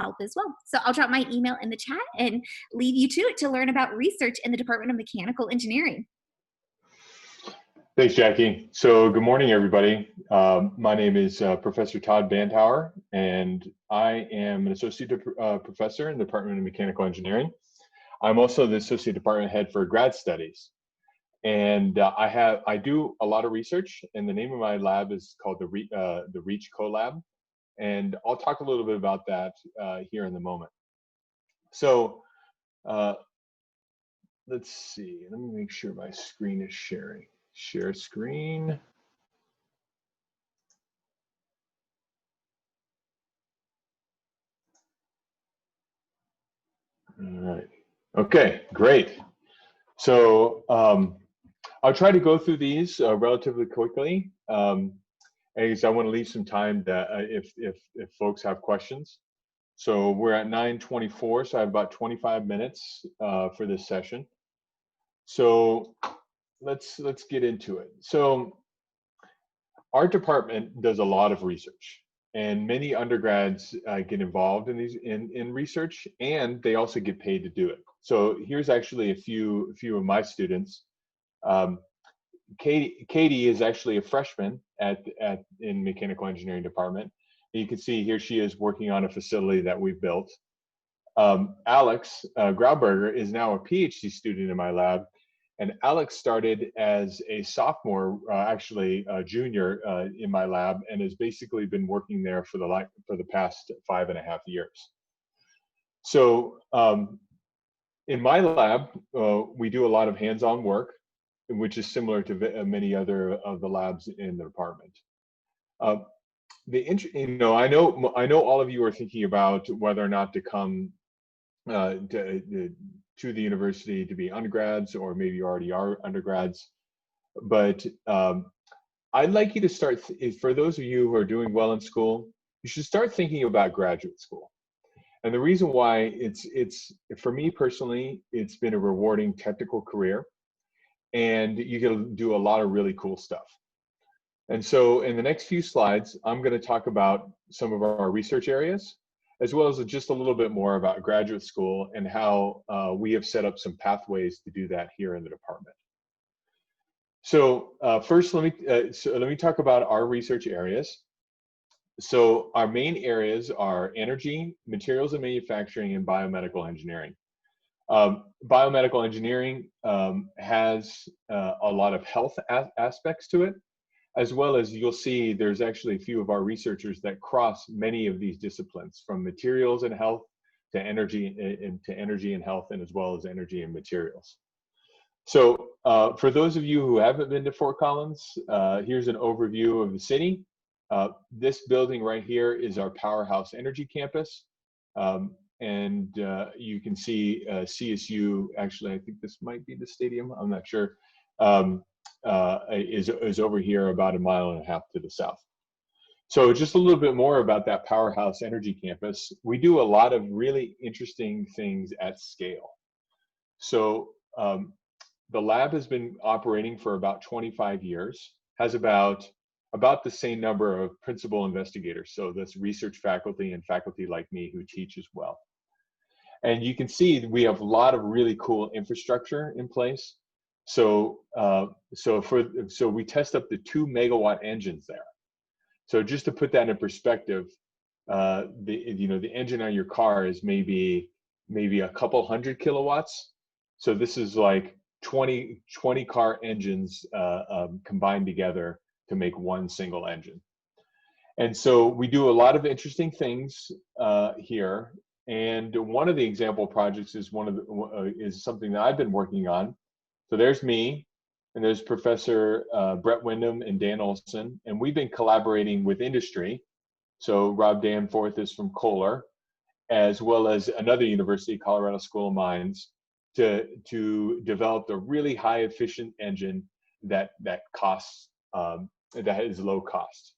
help as well. So I'll drop my email in the chat and leave you to it to learn about research in the Department of Mechanical Engineering. Thanks, Jackie. So good morning, everybody. My name is Professor Todd Bandhauer, and I am an associate professor in the Department of Mechanical Engineering. I'm also the associate department head for grad studies. And I do a lot of research, and the name of my lab is called the REACH CoLab, and I'll talk a little bit about that here in a moment. So let's see. Let me make sure my screen is sharing. Share screen. All right. Okay, great. So I'll try to go through these relatively quickly, as I want to leave some time that if folks have questions. So we're at 9:24, so I have about 25 minutes for this session. So let's get into it. So our department does a lot of research, and many undergrads get involved in these in research, and they also get paid to do it. So here's actually a few of my students. Katie is actually a freshman in mechanical engineering department. You can see here she is working on a facility that we built. Alex Grauberger is now a PhD student in my lab, and Alex started as a sophomore, actually a junior in my lab, and has basically been working there for the past 5.5 years. So in my lab, we do a lot of hands-on work, which is similar to many other of the labs in the department. I know all of you are thinking about whether or not to come to the university to be undergrads, or maybe you already are undergrads. But I'd like you to start, for those of you who are doing well in school, you should start thinking about graduate school. And the reason why, it's for me personally, it's been a rewarding technical career, and you get to do a lot of really cool stuff. And so in the next few slides, I'm going to talk about some of our research areas, as well as just a little bit more about graduate school and how we have set up some pathways to do that here in the department. So first, let me talk about our research areas. So our main areas are energy, materials and manufacturing, and biomedical engineering. Biomedical engineering has a lot of health aspects to it, as well as you'll see there's actually a few of our researchers that cross many of these disciplines, from materials and health to energy and health, and as well as energy and materials. So for those of you who haven't been to Fort Collins, here's an overview of the city. This building right here is our Powerhouse Energy Campus. And you can see CSU, actually, I think this might be the stadium, I'm not sure, is over here about 1.5 miles to the south. So just a little bit more about that Powerhouse Energy Campus. We do a lot of really interesting things at scale. So the lab has been operating for about 25 years, has about the same number of principal investigators. So that's research faculty and faculty like me who teach as well. And you can see we have a lot of really cool infrastructure in place. So we test up to 2 megawatt engines there. So just to put that in perspective, the engine on your car is maybe a couple hundred kilowatts. So this is like 20 car engines combined together to make one single engine. And so we do a lot of interesting things here. And one of the example projects is is something that I've been working on. So there's me, and there's Professor Brett Wyndham and Dan Olson, and we've been collaborating with industry. So Rob Danforth is from Kohler, as well as another university, Colorado School of Mines, to develop a really high efficient engine that is low cost.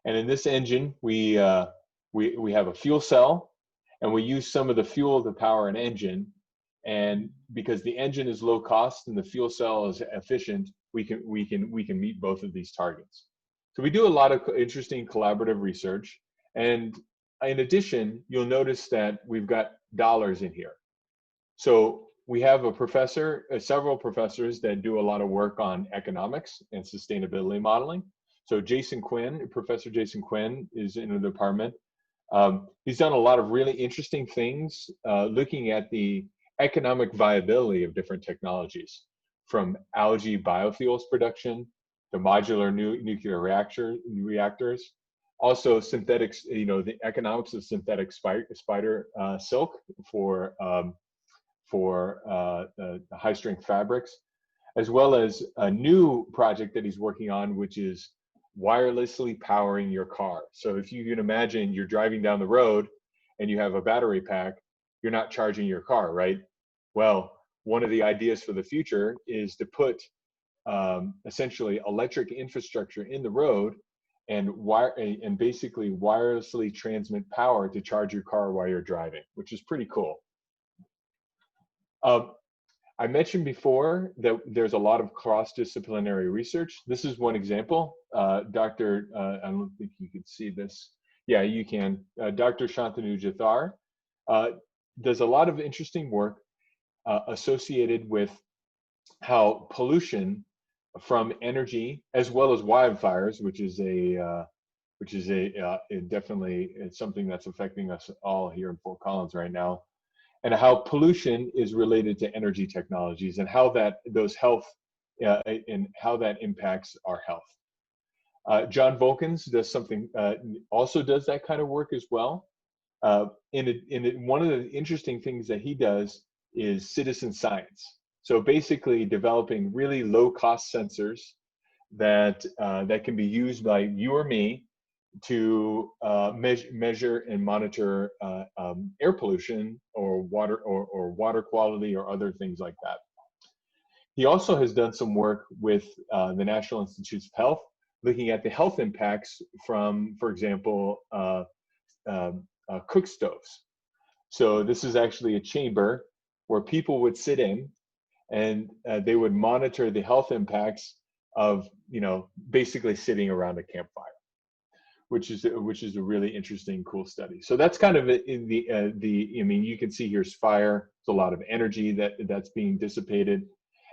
And in this engine, we have a fuel cell, and we use some of the fuel to power an engine. And because the engine is low cost and the fuel cell is efficient, we can meet both of these targets. So we do a lot of interesting collaborative research. And in addition, you'll notice that we've got dollars in here. So we have a professor, several professors that do a lot of work on economics and sustainability modeling. So Jason Quinn, Professor Jason Quinn, is in the department. He's done a lot of really interesting things looking at the economic viability of different technologies, from algae biofuels production to modular nuclear reactors, also synthetics, the economics of synthetic spider silk for high strength fabrics, as well as a new project that he's working on, which is wirelessly powering your car. So if you can imagine you're driving down the road and you have a battery pack, you're not charging your car, right? Well, one of the ideas for the future is to put essentially electric infrastructure in the road and basically wirelessly transmit power to charge your car while you're driving, which is pretty cool. I mentioned before that there's a lot of cross-disciplinary research. This is one example. I don't think you can see this. Yeah, you can. Dr. Shantanu Jathar does a lot of interesting work associated with how pollution from energy, as well as wildfires, which is definitely something that's affecting us all here in Fort Collins right now, and how pollution is related to energy technologies and how that impacts our health. John Volkins does something, also does that kind of work as well. One of the interesting things that he does is citizen science. So basically developing really low cost sensors that can be used by you or me to measure and monitor air pollution or water quality or other things like that. He also has done some work with the National Institutes of Health, looking at the health impacts from, for example, cook stoves. So this is actually a chamber where people would sit in and they would monitor the health impacts of, basically sitting around a campfire, which is a really interesting, cool study. So that's kind of you can see here's fire. There's a lot of energy that's being dissipated,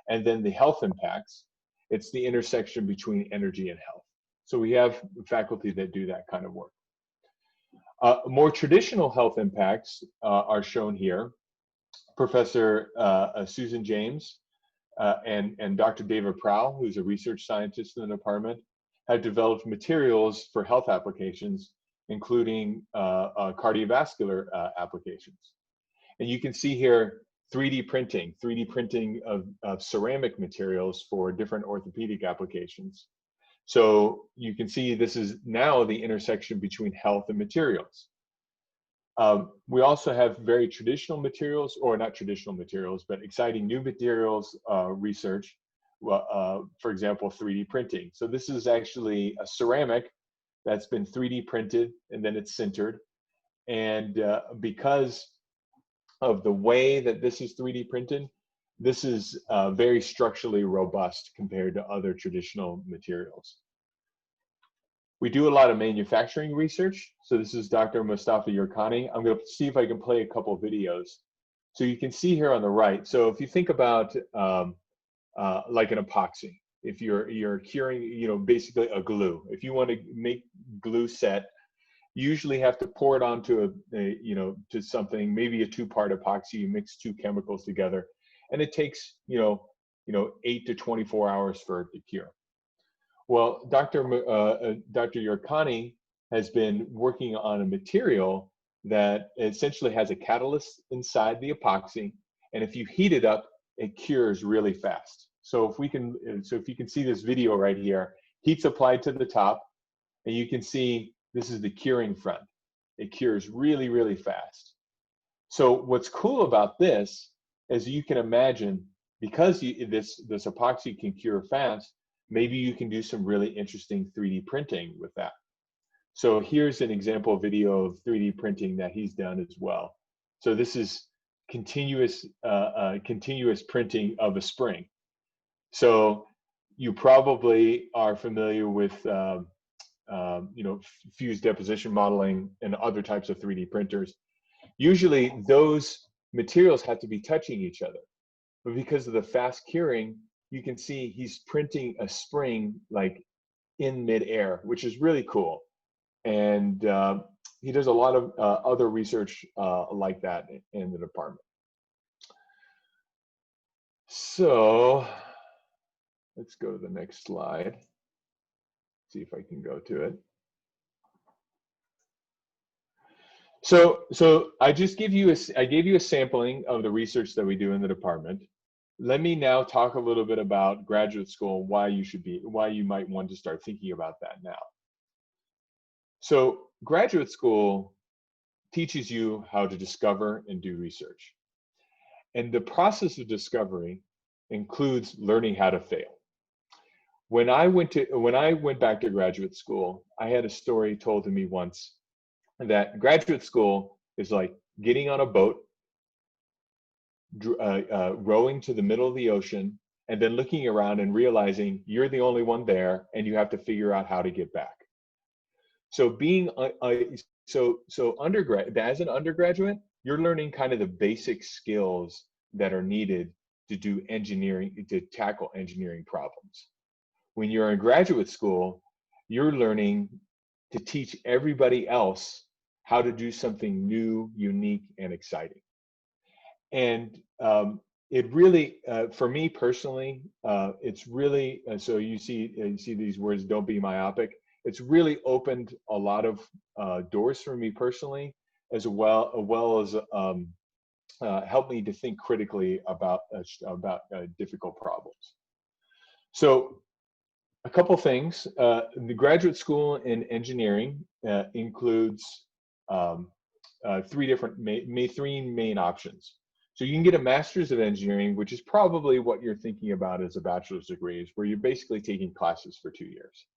and then the health impacts. It's the intersection between energy and health. So we have faculty that do that kind of work. More traditional health impacts are shown here. Professor Susan James and Dr. David Prowl, who's a research scientist in the department, have developed materials for health applications, including cardiovascular applications. And you can see here 3D printing of ceramic materials for different orthopedic applications. So you can see this is now the intersection between health and materials. We also have very traditional materials, or not traditional materials, but exciting new materials research. For example, 3D printing. So this is actually a ceramic that's been 3D printed and then it's sintered. And because of the way that this is 3D printed, this is very structurally robust compared to other traditional materials. We do a lot of manufacturing research. So this is Dr. Mustafa Yurkani. I'm going to see if I can play a couple of videos. So you can see here on the right. So if you think about like an epoxy, if you're curing, basically a glue. If you want to make glue set, you usually have to pour it onto to something, maybe a 2-part epoxy. You mix 2 chemicals together, and it takes 8 to 24 hours for it to cure. Well, Dr. Yurkani has been working on a material that essentially has a catalyst inside the epoxy, and if you heat it up, it cures really fast. So if you can see this video right here, heat's applied to the top, and you can see this is the curing front. It cures really, really fast. So what's cool about this is you can imagine, because this epoxy can cure fast, maybe you can do some really interesting 3D printing with that. So here's an example video of 3D printing that he's done as well. So this is continuous printing of a spring. So you probably are familiar with fused deposition modeling and other types of 3D printers. Usually those materials have to be touching each other. But because of the fast curing, you can see he's printing a spring like in midair, which is really cool. And he does a lot of other research like that in the department. So let's go to the next slide. See if I can go to it. So I just gave you a sampling of the research that we do in the department. Let me now talk a little bit about graduate school and why you might want to start thinking about that now. So graduate school teaches you how to discover and do research. And the process of discovery includes learning how to fail. When I went back to graduate school, I had a story told to me once that graduate school is like getting on a boat, rowing to the middle of the ocean, and then looking around and realizing you're the only one there and you have to figure out how to get back. So as an undergraduate, you're learning kind of the basic skills that are needed to do engineering, to tackle engineering problems. When you're in graduate school, you're learning to teach everybody else how to do something new, unique, and exciting. And it really, for me personally, it's really, so you see these words, don't be myopic. It's really opened a lot of doors for me personally, as well as helped me to think critically about difficult problems. So a couple things. The graduate school in engineering includes three main options. So you can get a master's of engineering, which is probably what you're thinking about as a bachelor's degree, where you're basically taking classes for 2 years.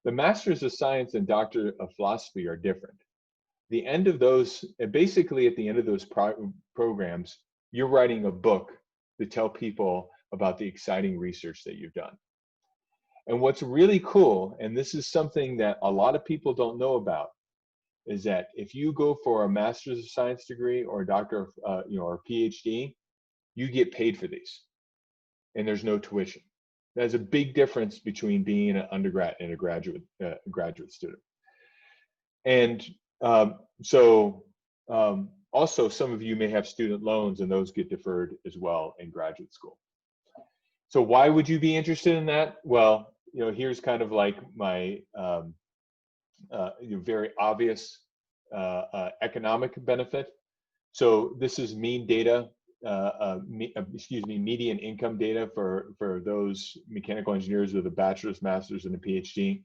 The Masters of Science and Doctor of Philosophy are different. Basically at the end of those programs, you're writing a book to tell people about the exciting research that you've done. And what's really cool, and this is something that a lot of people don't know about, is that if you go for a Master's of Science degree or a doctor of, or a PhD, you get paid for these, and there's no tuition. There's a big difference between being an undergrad and a graduate student. And also some of you may have student loans, and those get deferred as well in graduate school. So why would you be interested in that? Well, here's kind of like my very obvious economic benefit. So this is mean data. Median income data for those mechanical engineers with a bachelor's, master's, and a PhD.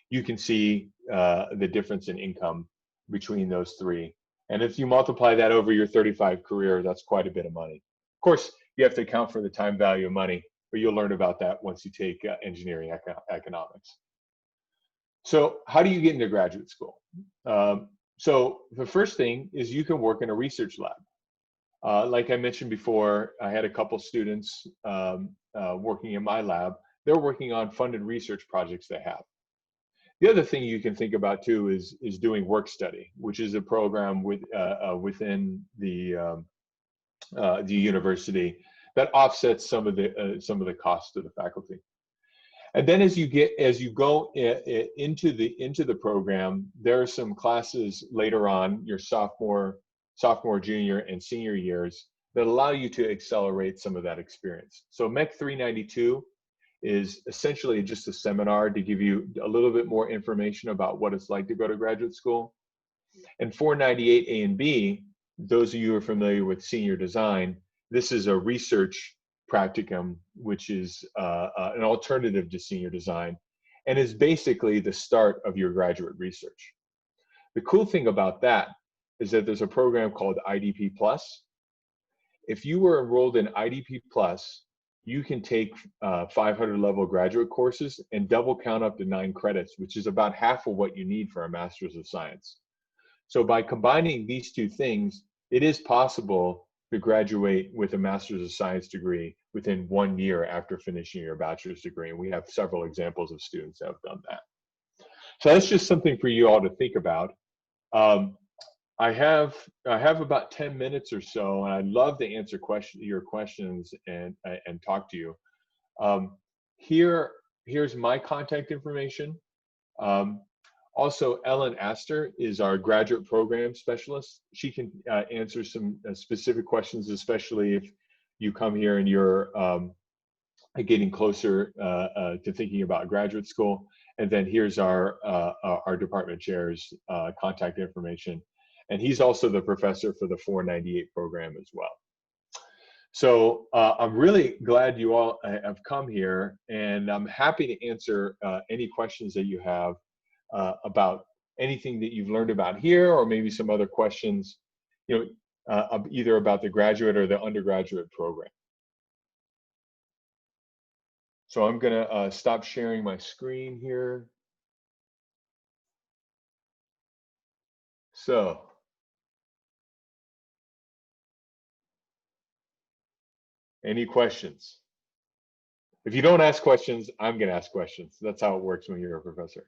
You can see the difference in income between those three. And if you multiply that over your 35 career, that's quite a bit of money. Of course, you have to account for the time value of money, but you'll learn about that once you take engineering economics. So how do you get into graduate school? So the first thing is you can work in a research lab. Like I mentioned before, I had a couple students working in my lab. They're working on funded research projects they have. The other thing you can think about too is doing work study, which is a program within the university that offsets some of the costs to the faculty. And then as you go into the program, there are some classes later on, your sophomore, junior, and senior years, that allow you to accelerate some of that experience. So Mech 392 is essentially just a seminar to give you a little bit more information about what it's like to go to graduate school. And 498 A and B, those of you who are familiar with senior design, this is a research practicum, which is an alternative to senior design, and is basically the start of your graduate research. The cool thing about that is that there's a program called IDP Plus. If you were enrolled in IDP Plus, you can take 500 level graduate courses and double count up to 9 credits, which is about half of what you need for a Master's of Science. So by combining these two things, it is possible to graduate with a Master's of Science degree within 1 year after finishing your bachelor's degree. And we have several examples of students that have done that. So that's just something for you all to think about. Um, I have about 10 minutes or so, and I'd love to answer your questions and talk to you. Um, here's my contact information. Um, Also, Ellen Astor is our graduate program specialist. She can answer some specific questions, especially if you come here and you're getting closer to thinking about graduate school. And then here's our department chair's contact information. And he's also the professor for the 498 program as well. So I'm really glad you all have come here, and I'm happy to answer any questions that you have about anything that you've learned about here, or maybe some other questions, either about the graduate or the undergraduate program. So I'm going to stop sharing my screen here. So, any questions? If you don't ask questions, I'm going to ask questions. That's how it works when you're a professor.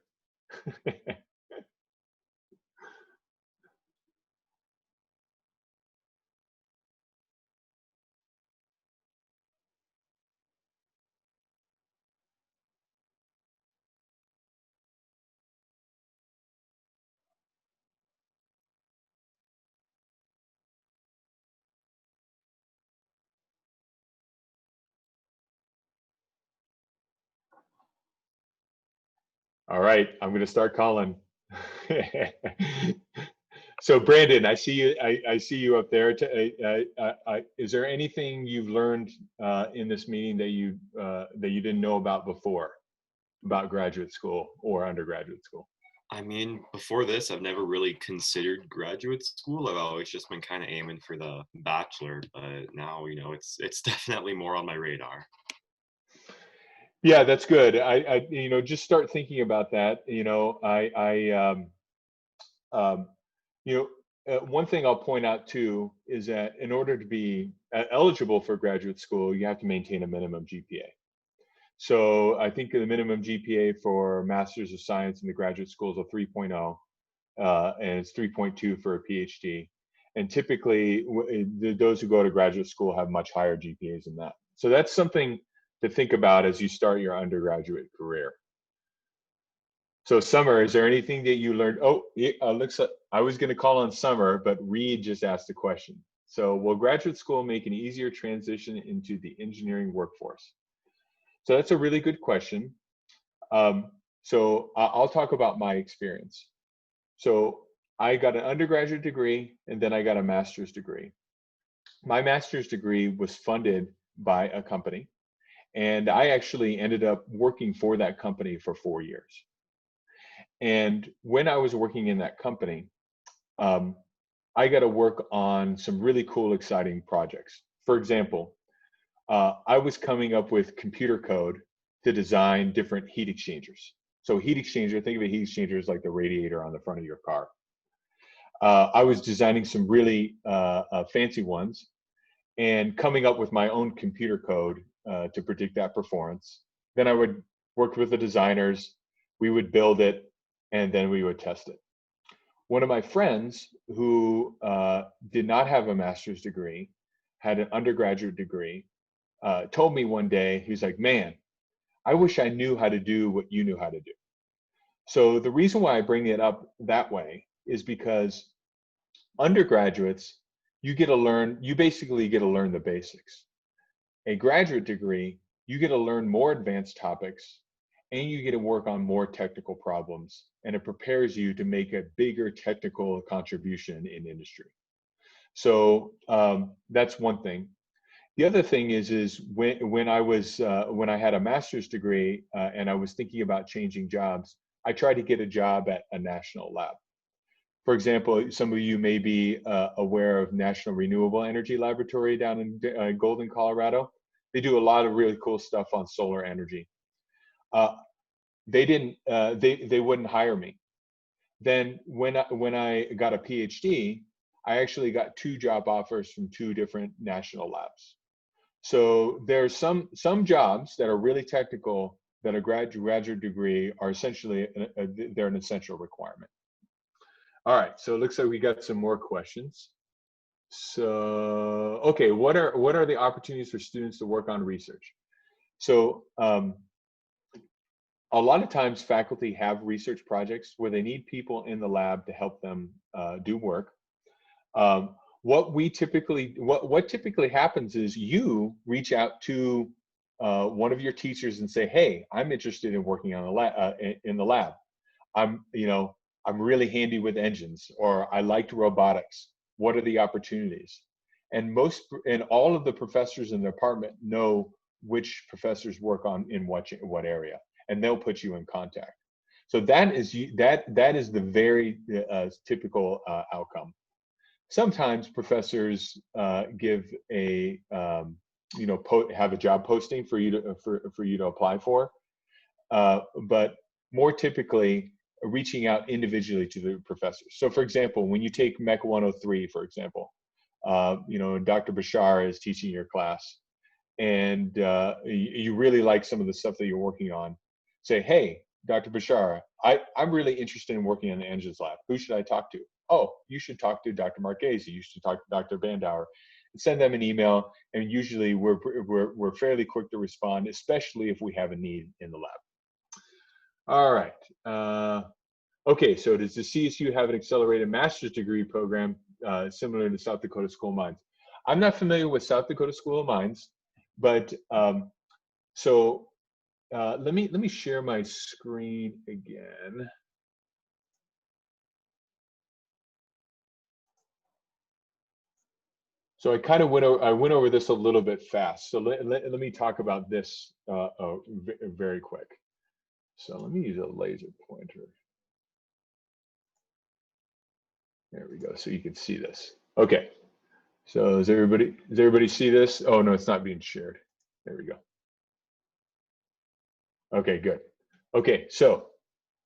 All right, I'm going to start calling. So Brandon, I see you. I see you up there. Is there anything you've learned in this meeting that you didn't know about before, about graduate school or undergraduate school? I mean, before this, I've never really considered graduate school. I've always just been kind of aiming for the bachelor, but now, it's definitely more on my radar. Yeah, that's good. Just start thinking about that. Um, one thing I'll point out too is that in order to be eligible for graduate school, you have to maintain a minimum GPA. So I think the minimum GPA for Masters of Science in the graduate school is a 3.0, and it's 3.2 for a PhD. And typically, those who go to graduate school have much higher GPAs than that. So that's something to think about as you start your undergraduate career. So Summer, is there anything that you learned? Oh, it looks like I was going to call on Summer, but Reed just asked a question. So will graduate school make an easier transition into the engineering workforce? So that's a really good question. So I'll talk about my experience. So I got an undergraduate degree, and then I got a master's degree. My master's degree was funded by a company, and I actually ended up working for that company for 4 years. And when I was working in that company, I got to work on some really cool, exciting projects. For example, I was coming up with computer code to design different heat exchangers. So heat exchanger, think of a heat exchanger as like the radiator on the front of your car. I was designing some really fancy ones and coming up with my own computer code to predict that performance. Then I would work with the designers, we would build it, and then we would test it. One of my friends who did not have a master's degree, had an undergraduate degree, told me one day, he was like, man, I wish I knew how to do what you knew how to do. So the reason why I bring it up that way is because undergraduates, you basically get to learn the basics. A graduate degree, you get to learn more advanced topics, and you get to work on more technical problems, and it prepares you to make a bigger technical contribution in industry. So that's one thing. The other thing is when I had a master's degree and I was thinking about changing jobs, I tried to get a job at a national lab. For example, some of you may be aware of National Renewable Energy Laboratory down in Golden, Colorado. They do a lot of really cool stuff on solar energy. They wouldn't hire me. Then when I got a PhD, I actually got 2 job offers from 2 different national labs. So there's some jobs that are really technical that a graduate degree are essentially, they're an essential requirement. All right, so it looks like we got some more questions. So, okay, what are the opportunities for students to work on research? So, a lot of times faculty have research projects where they need people in the lab to help them do work. What typically happens is you reach out to one of your teachers and say, "Hey, I'm interested in working on in the lab. I'm really handy with engines, or I liked robotics. What are the opportunities?" And all of the professors in the department know which professors work on in what area, and they'll put you in contact. So that is the very typical outcome. Sometimes professors give a have a job posting for you to apply for, but more typically reaching out individually to the professors. So for example, when you take Mech 103, for example, Dr. Bashar is teaching your class, and you really like some of the stuff that you're working on. Say, "Hey, Dr. Bashar, I'm really interested in working in the engines lab. Who should I talk to?" "Oh, you should talk to Dr. Marchese. You should talk to Dr. Bandauer." Send them an email, and usually we're fairly quick to respond, especially if we have a need in the lab. All right. Okay, so does the CSU have an accelerated master's degree program similar to South Dakota School of Mines? I'm not familiar with South Dakota School of Mines, but let me share my screen again. So I kind of went over this a little bit fast. So let me talk about this very quick. So let me use a laser pointer. There we go. So you can see this. Okay. So does everybody see this? Oh no, it's not being shared. There we go. Okay, good. Okay, so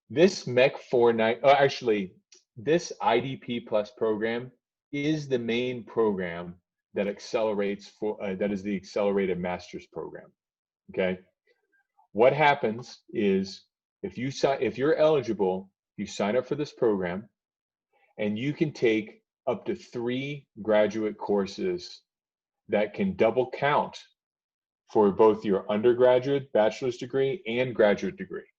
this MEC 49, actually, this IDP Plus program is the main program that accelerates that is the accelerated master's program. Okay, what happens is if you're eligible, you sign up for this program, and you can take up to 3 graduate courses that can double count for both your undergraduate bachelor's degree and graduate degree.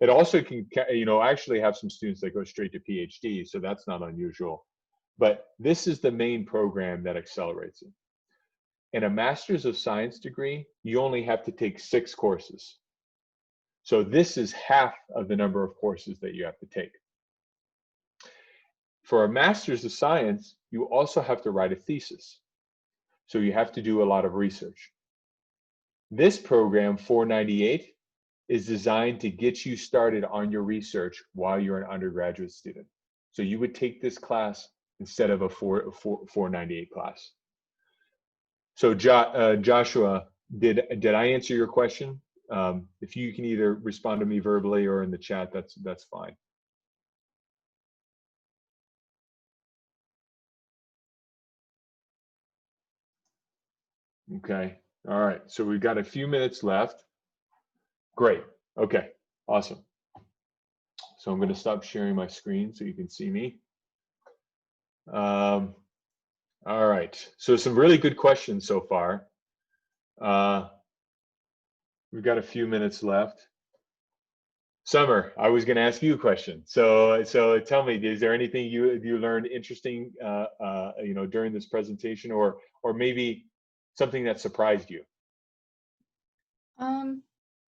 It also can, actually have some students that go straight to PhD, so that's not unusual. But this is the main program that accelerates it. In a Master's of Science degree, you only have to take 6 courses. So this is half of the number of courses that you have to take. For a Master's of Science, you also have to write a thesis. So you have to do a lot of research. This program, 498, is designed to get you started on your research while you're an undergraduate student. So you would take this class instead of a 498 class. So Joshua, did I answer your question? If you can either respond to me verbally or in the chat, that's fine. Okay. All right. So we've got a few minutes left. Great. Okay. Awesome. So I'm going to stop sharing my screen so you can see me. All right. So some really good questions so far. We've got a few minutes left. Summer, I was going to ask you a question. So tell me, is there anything you learned interesting, during this presentation, or maybe something that surprised you?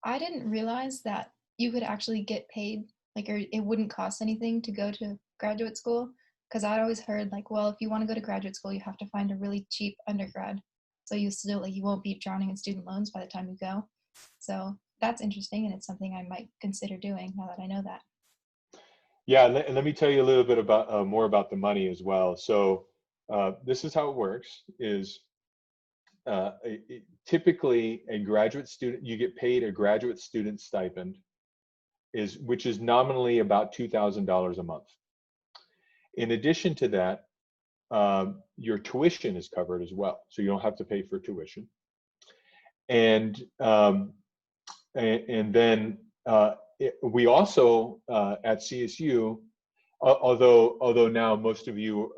I didn't realize that you could actually get paid, like, or it wouldn't cost anything to go to graduate school. Because I'd always heard, like, well, if you want to go to graduate school, you have to find a really cheap undergrad. So you won't be drowning in student loans by the time you go. So that's interesting, and it's something I might consider doing now that I know that. Yeah, let me tell you a little bit about more about the money as well. So this is how it works: is typically a graduate student, you get paid a graduate student stipend, which is nominally about $2,000 a month. In addition to that, your tuition is covered as well, so you don't have to pay for tuition. And and then we also at CSU, although now most of you,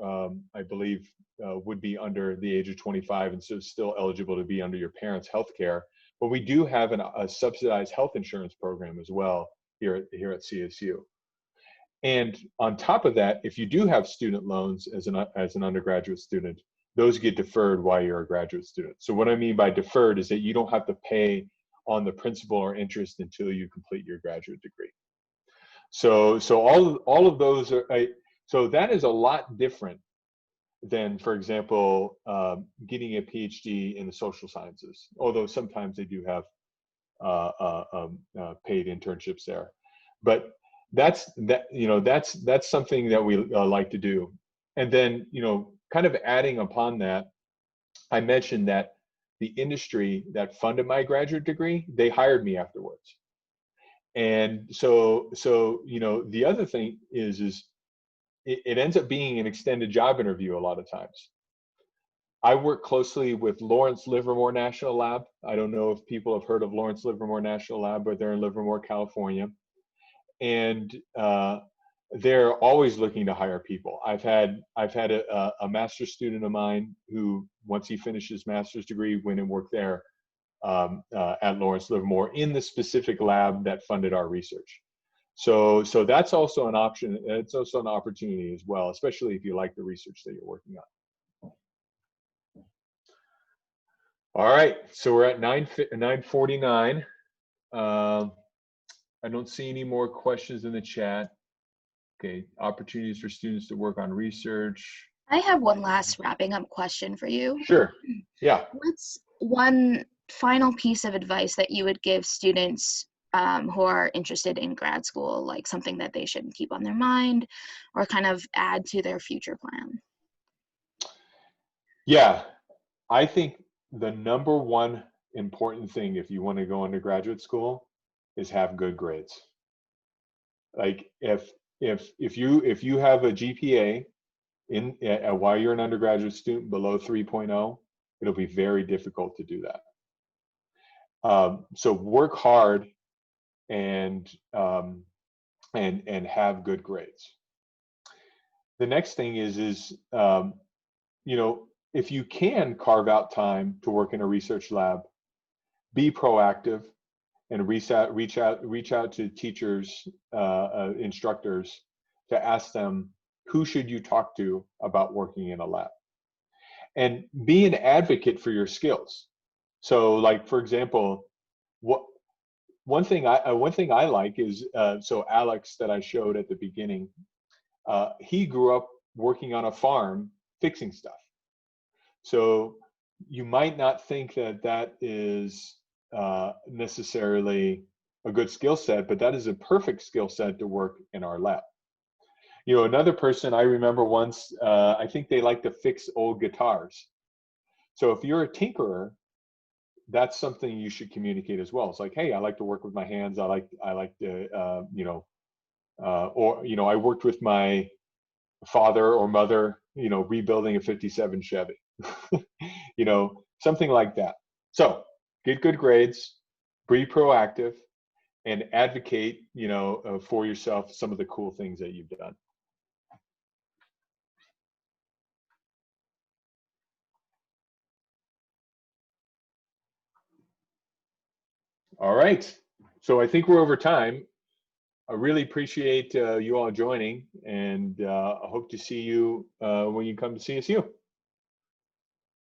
I believe, would be under the age of 25 and so still eligible to be under your parents' health care, but we do have a subsidized health insurance program as well here at CSU. And on top of that, if you do have student loans as an undergraduate student, those get deferred while you're a graduate student. So what I mean by deferred is that you don't have to pay on the principal or interest until you complete your graduate degree. So all of those are, so that is a lot different than, for example, getting a PhD in the social sciences, although sometimes they do have paid internships there. But that's something that we like to do. And then, kind of adding upon that, I mentioned that the industry that funded my graduate degree, they hired me afterwards. And so the other thing is it ends up being an extended job interview a lot of times. I work closely with Lawrence Livermore National Lab. I don't know if people have heard of Lawrence Livermore National Lab, but they're in Livermore, California. And they're always looking to hire people. I've had a master's student of mine who, once he finished his master's degree, went and worked there at Lawrence Livermore in the specific lab that funded our research. So that's also an option. It's also an opportunity as well, especially if you like the research that you're working on. All right, so we're at 9:49. I don't see any more questions in the chat. Okay, opportunities for students to work on research. I have one last wrapping up question for you. Sure, yeah. What's one final piece of advice that you would give students who are interested in grad school, like something that they should keep on their mind or kind of add to their future plan? Yeah, I think the number one important thing if you want to go into graduate school is have good grades. Like if you have a GPA while you're an undergraduate student below 3.0, it'll be very difficult to do that. So work hard and have good grades. The next thing is if you can carve out time to work in a research lab, be proactive and reach out to teachers, instructors, to ask them, who should you talk to about working in a lab? And be an advocate for your skills. So, like, for example, one thing I like is, so Alex that I showed at the beginning, he grew up working on a farm fixing stuff. So you might not think that is necessarily a good skill set, but that is a perfect skill set to work in our lab. Another person I remember once, I think they like to fix old guitars. So if you're a tinkerer, that's something you should communicate as well. It's like, hey, I like to work with my hands. I like to, I worked with my father or mother, rebuilding a 57 Chevy, something like that. So get good grades, be proactive, and advocate, for yourself some of the cool things that you've done. All right, so I think we're over time. I really appreciate you all joining, and I hope to see you when you come to CSU.